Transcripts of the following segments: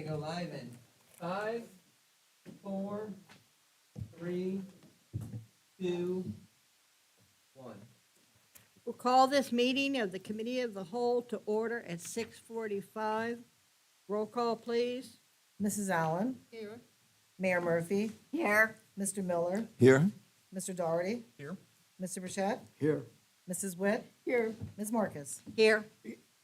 gonna go live in 5, 4, 3, 2, 1. We'll call this meeting of the Committee of the Whole to order at 6:45. Roll call, please. Mrs. Allen, Here. Mayor Murphy, Here. Mr. Miller, Here. Mr. Doherty. Here. Mr. Burchett, Here. Mrs. Witt, Here. Ms. Marcus. Here.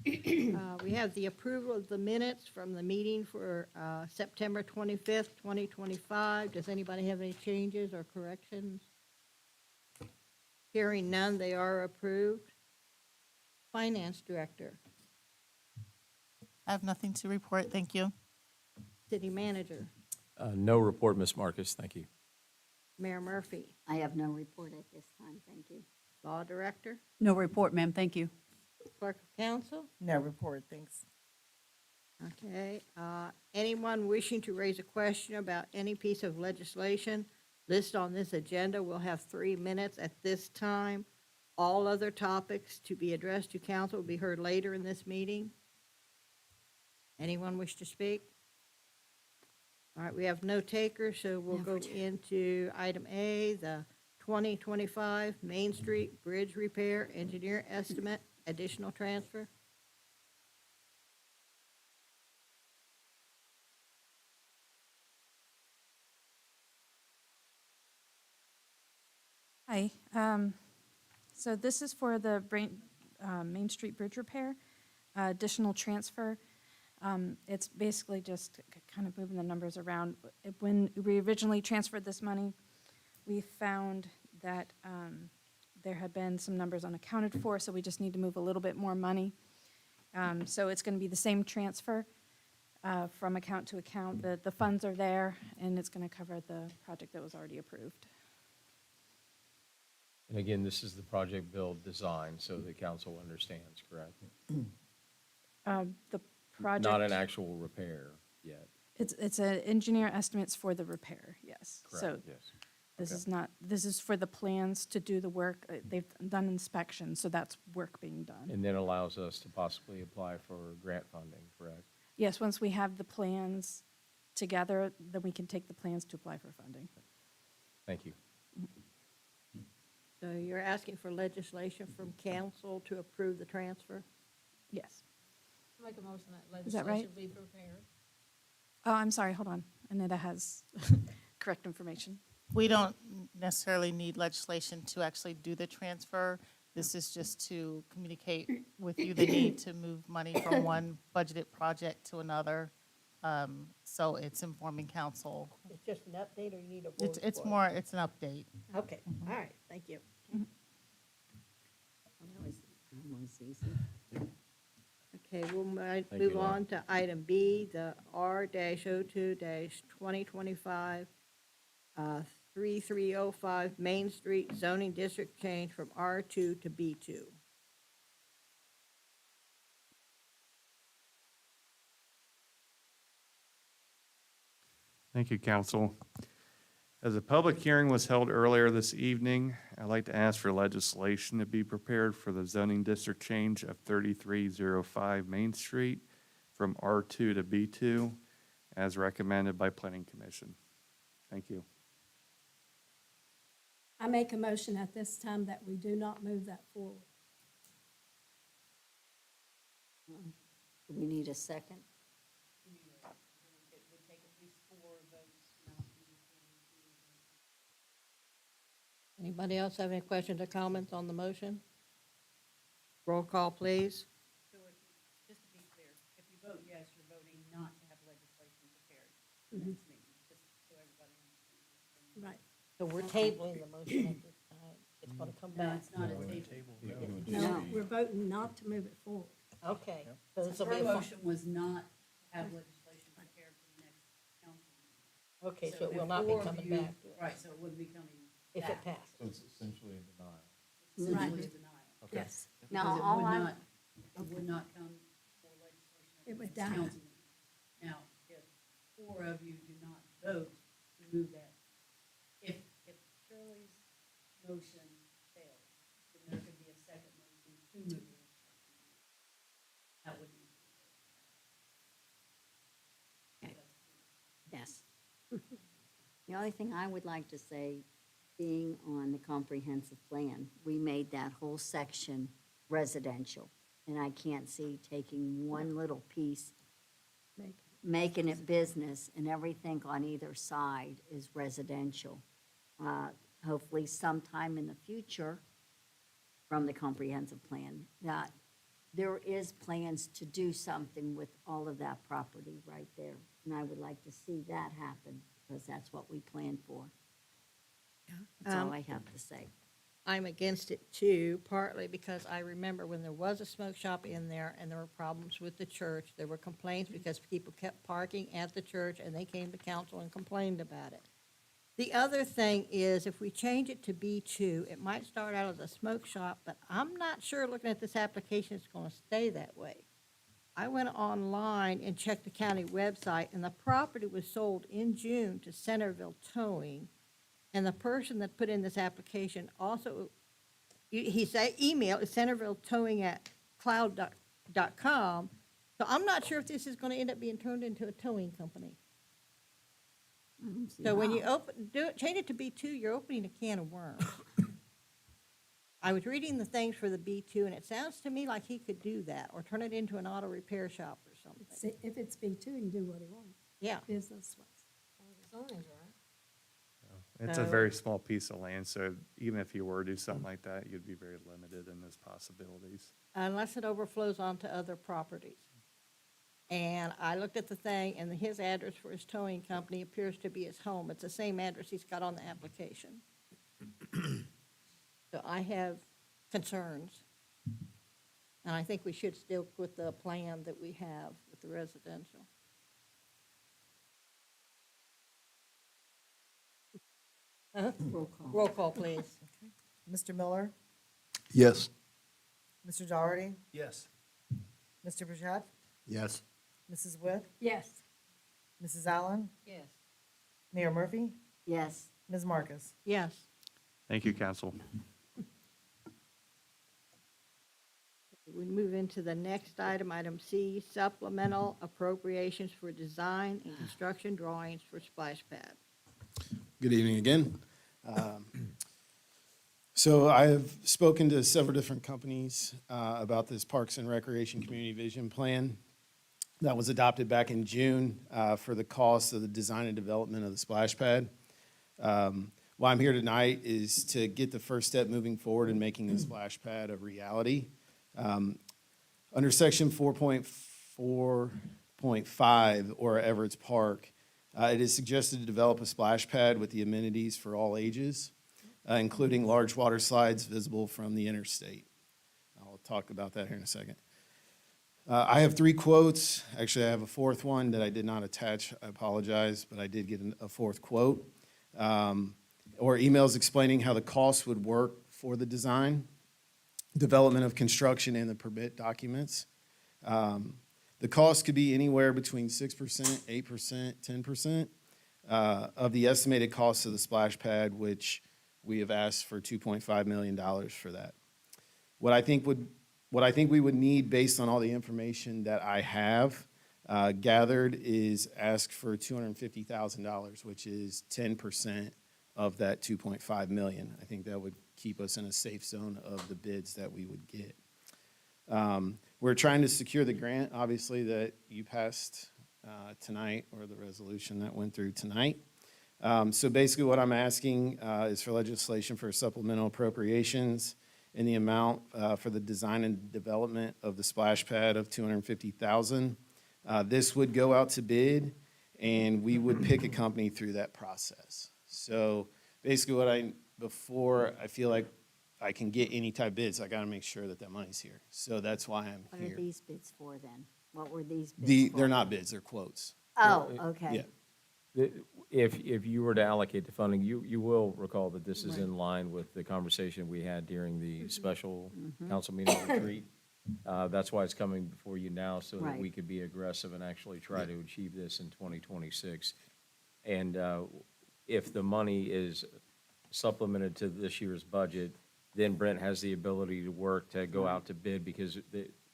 We have the approval of the minutes from the meeting for September 25th, 2025. Does anybody have any changes or corrections? Hearing none, they are approved. Finance Director, I have nothing to report, thank you. City Manager, No report, Ms. Marcus, thank you. Mayor Murphy, I have no report at this time, thank you. Law Director, No report, ma'am, thank you. Clerk of Council. No report, thanks. Okay, anyone wishing to raise a question about any piece of legislation listed on this agenda will have 3 minutes at this time. All other topics to be addressed to council will be heard later in this meeting. Anyone wish to speak? All right, we have no takers, so we'll go into item A, the 2025 Main Street Bridge Repair Engineer Estimate, additional transfer. Hi, so this is for the Main Street Bridge repair, additional transfer. It's basically just kind of moving the numbers around. When we originally transferred this money, we found that there had been some numbers unaccounted for, so we just need to move a little bit more money. So it's going to be the same transfer from account to account. The funds are there, and it's going to cover the project that was already approved. And again, this is the project build design, so the council understands, correct? The project. Not an actual repair yet, It's an engineer estimates for the repair, yes. So correct? Yes. this Okay. is not, this is for the plans to do the work. They've done inspections, so that's work being done. And then allows us to possibly apply for grant funding, correct? Yes, once we have the plans together, then we can take the plans to apply for funding. Thank you. So you're asking for legislation from council to approve the transfer? Yes. Make a motion that Is that right? legislation be prepared. Oh, I'm sorry, hold on. Anita has correct information. We don't necessarily need legislation to actually do the transfer. This is just to communicate with you the need to move money from one budgeted project to another. So it's informing council. It's just an update, or you need a voice It's for it? more, it's an update. Okay, all right, thank you. That was easy. Okay, we'll Thank you, move Laura. on to item B, the R-02-2025 3305 Main Street zoning district change from R2 to B2. Thank you, council. As a public hearing was held earlier this evening, I'd like to ask for legislation to be prepared for the zoning district change of 3305 Main Street from R2 to B2 as recommended by Planning Commission. Thank you. I make a motion at this time that we do not move that forward. Do we need a second? Anybody else have any questions or comments on the motion? Roll call, please. Just to be clear, if you vote yes, you're voting not to have legislation prepared for the next meeting, just so everybody understands. Right. So we're tabling the motion at this time. It's going to come No, back. it's not a table. No, we're voting not to move it forward. Okay. So this will Her be a motion was not to have legislation prepared for the next council meeting. Okay, so it will not be if coming you- back Right, so it wouldn't be coming if it back. passes. So it's essentially a denial. It's essentially a denial. Yes. Now, Because all I, it would not come for legislation It at the would next die. council meeting. Now, if 4 of you do not vote to move that, if Shirley's motion fails, then there could be a second motion to move the legislation. That would need to be voted. The only thing I would like to say, being on the comprehensive plan, we made that whole section residential. And I can't see taking one little piece, making it business, and everything on either side is residential. Hopefully sometime in the future, from the comprehensive plan, that there is plans to do something with all of that property right there. And I would like to see that happen, because that's what we planned for. That's all I have to say. I'm against it too, partly because I remember when there was a smoke shop in there and there were problems with the church. There were complaints because people kept parking at the church and they came to council and complained about it. The other thing is, if we change it to B2, it might start out as a smoke shop, but I'm not sure, looking at this application, it's going to stay that way. I went online and checked the county website, and the property was sold in June to Centerville Towing. And the person that put in this application also, he said, email is centervilletowing@cloud.com. So I'm not sure if this is going to end up being turned into a towing company. I don't see So when how. you change it to B2, you're opening a can of worms. I was reading the things for the B2, and it sounds to me like he could do that, or turn it into an auto repair shop or something. If it's B2, he can do what he wants, Yeah. business-wise. It's a very small piece of land, so even if you were to do something like that, you'd be very limited in those possibilities. Unless it overflows onto other properties. And I looked at the thing, and his address for his towing company appears to be his home. It's the same address he's got on the application. So I have concerns. And I think we should stick with the plan that we have with the residential. Roll call. Roll call, please. Mr. Miller, Yes. Mr. Dougherty, Yes. Mr. Burchett, Yes. Mrs. Witt, Yes. Mrs. Allen, Yes. Mayor Murphy, Yes, Ms. Marcus. Yes. Thank you, council. We move into the next item, item C, supplemental appropriations for design and construction drawings for splash pad. Good evening again. So I have spoken to several different companies about this Parks and Recreation Community Vision Plan that was adopted back in June for the cost of the design and development of the splash pad. Why I'm here tonight is to get the first step moving forward in making the splash pad a reality. Under section 4.4.5, or Everett's Park, it is suggested to develop a splash pad with the amenities for all ages, including large water slides visible from the interstate. I'll talk about that here in a second. I have 3 quotes. Actually, I have a 4th one that I did not attach. I apologize, but I did get a 4th quote. Or emails explaining how the costs would work for the design, development of construction, and the permit documents. The cost could be anywhere between 6%, 8%, 10% of the estimated cost of the splash pad, which we have asked for $2.5 million for that. What I think we would need, based on all the information that I have gathered, is ask for $250,000, which is 10% of that $2.5 million. I think that would keep us in a safe zone of the bids that we would get. We're trying to secure the grant, obviously, that you passed tonight, or the resolution that went through tonight. So basically what I'm asking is for legislation for supplemental appropriations in the amount for the design and development of the splash pad of $250,000. This would go out to bid, and we would pick a company through that process. So basically before I feel like I can get any type of bids, I gotta make sure that money's here. So that's why I'm what are here. these bids for then? What were these bids for? They're not bids, they're quotes. Oh, okay. If you were to allocate the funding, you will recall that this is in line with the conversation we had during the special council meeting retreat. That's why it's coming before you now, so that we Right. could be aggressive and actually try to achieve this in 2026. And if the money is supplemented to this year's budget, then Brent has the ability to work to go out to bid, because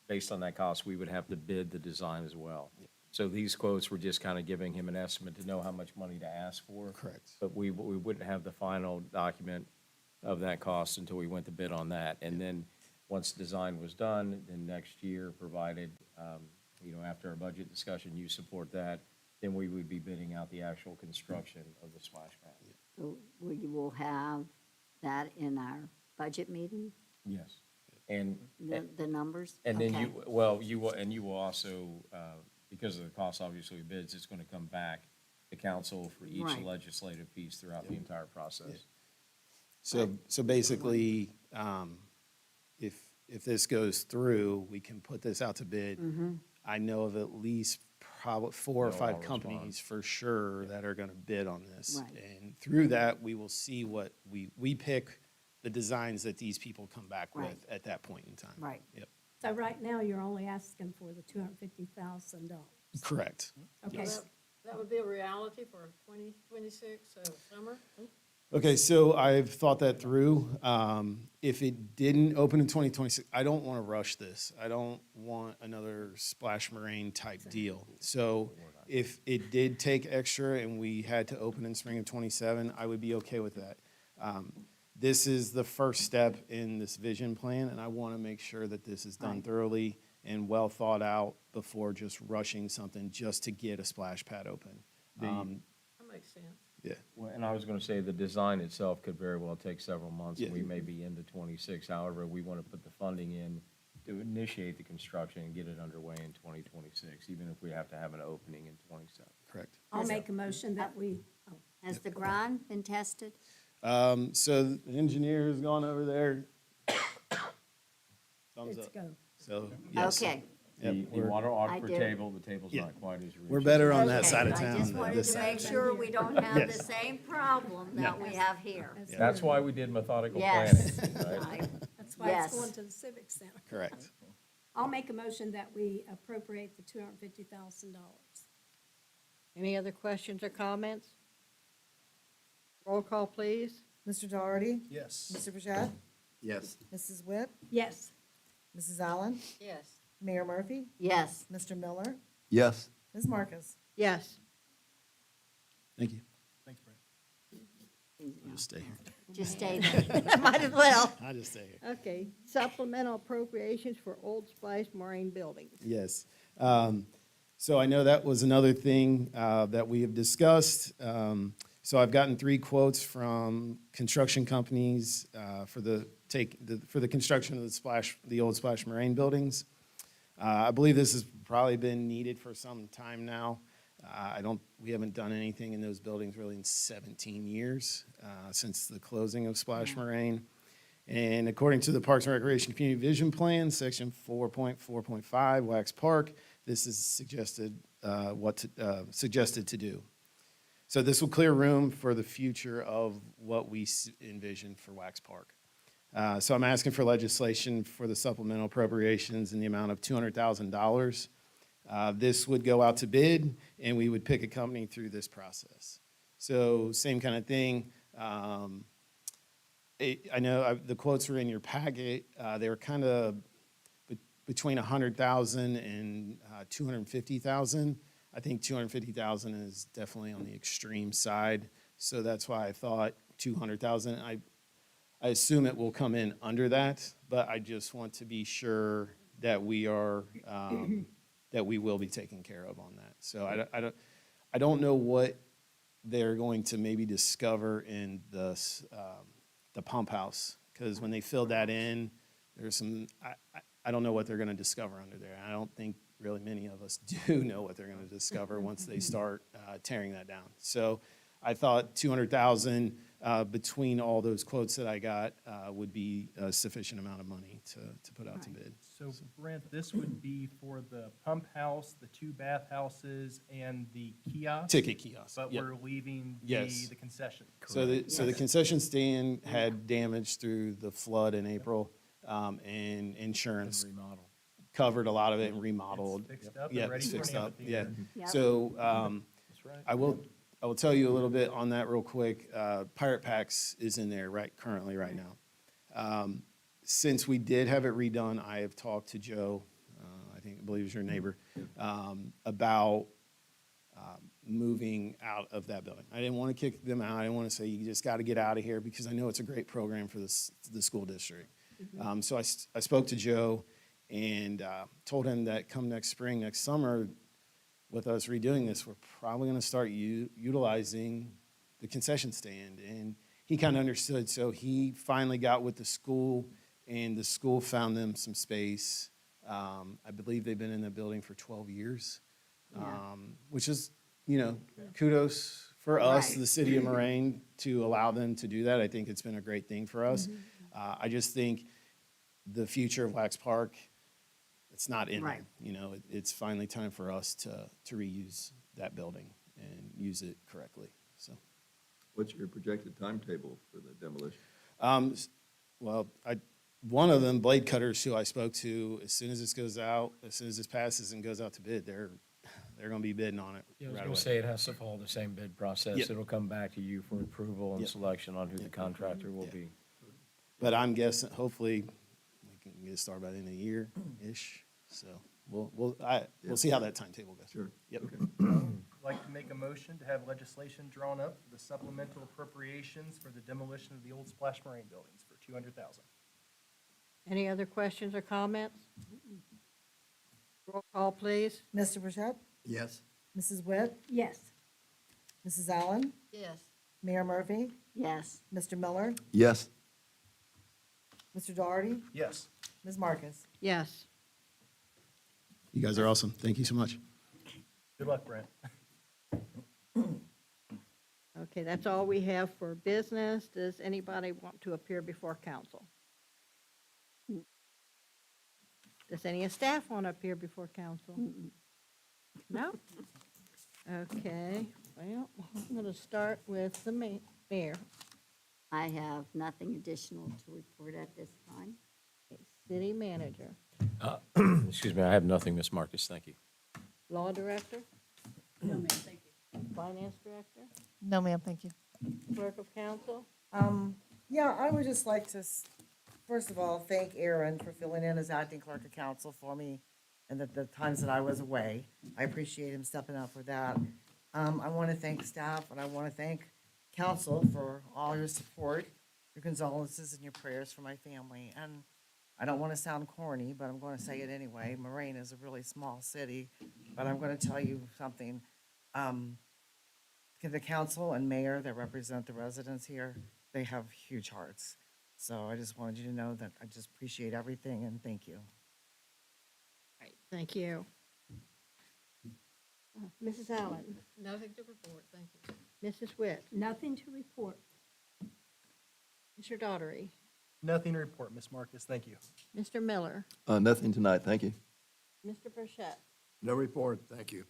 based on that cost, we would have to bid the design as well. So these quotes were just kind of giving him an estimate to know how much money to ask for. Correct. But we wouldn't have the final document of that cost until we went to bid on that. And then, once design was done, then next year, provided, after our budget discussion, you support that, then we would be bidding out the actual construction of the splash pad. So we will have that in our budget meeting, Yes. And, the numbers? and then Okay. you will also, because of the cost, obviously, of bids, it's gonna come back to council for each Right. legislative piece throughout the entire process. So basically, if this goes through, we can put this out to bid. I know of at least probably 4 or They'll 5 all companies for sure that are gonna bid on this. Right. And through that, we will see what, we pick the designs that these people come back with Right. at that point in time. Right. Yep, So right now, you're only asking for the $250,000. correct. Okay, That would be a reality for 2026, summer? Okay, so I've thought that through. If it didn't open in 2026, I don't want to rush this. I don't want another Splash Marine type deal. So if it did take extra and we had to open in spring of '27, I would be okay with that. This is the first step in this vision plan, and I want to make sure that this is done Right. thoroughly and well thought out before just rushing something just to get a splash pad open. That makes sense. Yeah. Well, and I was gonna say, the design itself could very well take several months, and Yeah. we may be into '26. However, we wanna put the funding in to initiate the construction and get it underway in 2026, even if we have to have an opening in '27. Correct. I'll make a motion that we, Has the grind been tested? So the engineer has gone over there. Thumbs let's up. go. So, yes. Okay. Yep, The we're- water I aquifer did. table, the table's Yeah. not quite as rich. We're better on that Okay, side of I town just than wanted this to side. make sure we don't have the Yes. same problem that we have here. That's why we did methodical Yes. planning, right? Right. That's why Yes. it's going to the Civic Center. Correct. I'll make a motion that we appropriate the $250,000. Any other questions or comments? Roll call, please. Mr. Doherty? Yes. Mr. Bajette? Yes. Mrs. Witt? Yes. Mrs. Allen? Yes. Mayor Murphy? Yes. Mr. Miller? Yes. Ms. Marcus? Yes. Thank you. You I'll know, just stay here. Just stay there. Might as well. I'll just stay here. Okay, supplemental appropriations for Old Spice Marine buildings. Yes. So I know that was another thing that we have discussed. So I've gotten 3 quotes from construction companies for the construction of the old Splash Marine buildings. I believe this has probably been needed for some time now. We haven't done anything in those buildings really in 17 years since the closing of Splash Marine. And according to the Parks and Recreation Community Vision Plan, section 4.4.5, Wax Park, this is suggested to do. So this will clear room for the future of what we envision for Wax Park. So I'm asking for legislation for the supplemental appropriations in the amount of $200,000. This would go out to bid, and we would pick a company through this process. So same kind of thing. I know the quotes were in your packet. They were kind of between 100,000 and 250,000. I think 250,000 is definitely on the extreme side. So that's why I thought 200,000. I assume it will come in under that, but I just want to be sure that we are, that we will be taken care of on that. So I don't know what they're going to maybe discover in the pump house, because when they filled that in, there's some, I don't know what they're going to discover under there. I don't think really many of us do know what they're going to discover once they start tearing that down. So I thought 200,000 between all those quotes that I got would be a sufficient amount of money to put out to bid. So Brent, this would be for the pump house, the 2 bathhouses, and the kiosk? Ticket kiosk, But yep. we're leaving Yes. the concession? So the Yes. concession stand had damage through the flood in April, and insurance Remodel. covered a lot of it and remodeled. It's fixed up Yeah, and ready it's for an fixed up, yeah. amphitheater. Yep. So, That's right. I will tell you a little bit on that real quick. Pirate Packs is in there currently right now. Since we did have it redone, I have talked to Joe, I think I believe is your neighbor, about moving out of that building. I didn't want to kick them out. I didn't want to say, you just got to get out of here, because I know it's a great program for the school district. So I spoke to Joe and told him that come next spring, next summer, with us redoing this, we're probably going to start utilizing the concession stand. And he kind of understood. So he finally got with the school, and the school found them some space. I believe they've been in the building for 12 years, which is, kudos for us, Right. the city of Moraine, to allow them to do that. I think it's been a great thing for us. I just think the future of Wax Park, it's not in Right. there. It's finally time for us to reuse that building and use it correctly, so. What's your projected timetable for the demolition? Well, one of them, Blade Cutters, who I spoke to, as soon as this goes out, as soon as this passes and goes out to bid, they're gonna be bidding on it Yeah, I was right gonna away. say it has to follow the same bid process. Yep. It'll come back to you for approval and Yep. selection on who the contractor will Yeah. be. But I'm guessing, hopefully, we can get it started by the end of the year-ish, so we'll see how that timetable goes. Sure. Yep. Okay. I'd like to make a motion to have legislation drawn up for the supplemental appropriations for the demolition of the old Splash Marine buildings for $200,000. Any other questions or comments? Roll call, please. Mr. Burchett? Yes. Mrs. Witt? Yes. Mrs. Allen? Yes. Mayor Murphy? Yes. Mr. Miller? Yes. Mr. Doherty? Yes. Ms. Marcus? Yes. You guys are awesome. Thank you so much. Good luck, Brent. Okay, that's all we have for business. Does anybody want to appear before council? Does any of staff want to appear before council? No? Okay, well, I'm going to start with the mayor. I have nothing additional to report at this time. City manager, Excuse me, I have nothing, Ms. Marcus, thank you. law director, No, ma'am, thank you. finance director, No, ma'am, thank you. clerk of council. Yeah, I would just like to, first of all, thank Aaron for filling in as acting clerk of council for me and the times that I was away. I appreciate him stepping up for that. I want to thank staff, and I want to thank council for all your support, your condolences, and your prayers for my family. And I don't want to sound corny, but I'm going to say it anyway. Moraine is a really small city, but I'm going to tell you something. The council and mayor that represent the residents here, they have huge hearts. So I just wanted you to know that I just appreciate everything, and thank you. Right, thank you. Mrs. Allen, Nothing to report, thank you. Mrs. Witt, Nothing to report. Mr. Daughtery, Nothing to report, Ms. Marcus, thank you. Mr. Miller, Nothing tonight, thank you. Mr. Burchett. No report, thank you.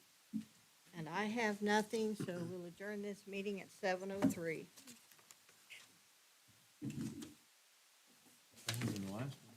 And I have nothing, so we'll adjourn this meeting at 7:03. The last one.